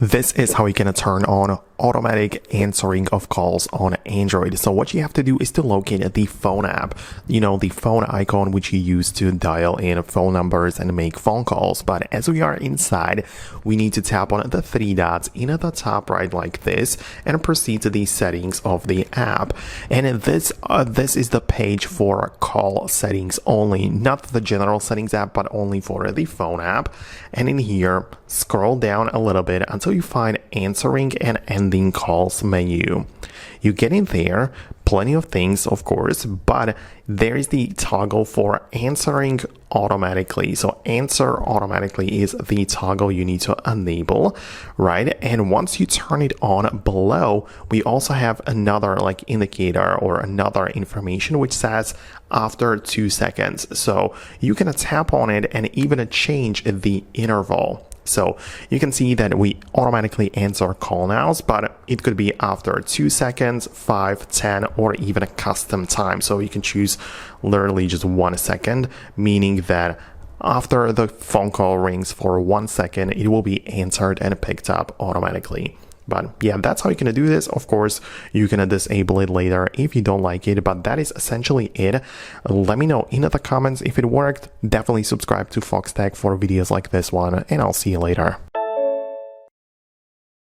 This is how you can turn on automatic answering of calls on Android. So what you have to do is to locate the phone app, the phone icon which you use to dial in phone numbers and make phone calls. But as we are inside, we need to tap on the three dots in at the top right like this and proceed to the settings of the app. And this is the page for call settings only, not the general settings app, but only for the phone app. And in here, scroll down a little bit until you find answering and ending calls menu. You get in there, plenty of things of course, but there is the toggle for answering automatically. So answer automatically is the toggle you need to enable, right? And once you turn it on, below we also have another indicator or another information which says after 2 seconds. So you can tap on it and even change the interval. So you can see that we automatically answer call nows, but it could be after 2 seconds, 5, 10, or even a custom time. So you can choose literally just 1 second, meaning that after the phone call rings for 1 second, it will be answered and picked up automatically. But yeah, that's how you can do this. Of course, you can disable it later if you don't like it, but that is essentially it. Let me know in the comments if it worked. Definitely subscribe to Foxtecc for videos like this one, and I'll see you later.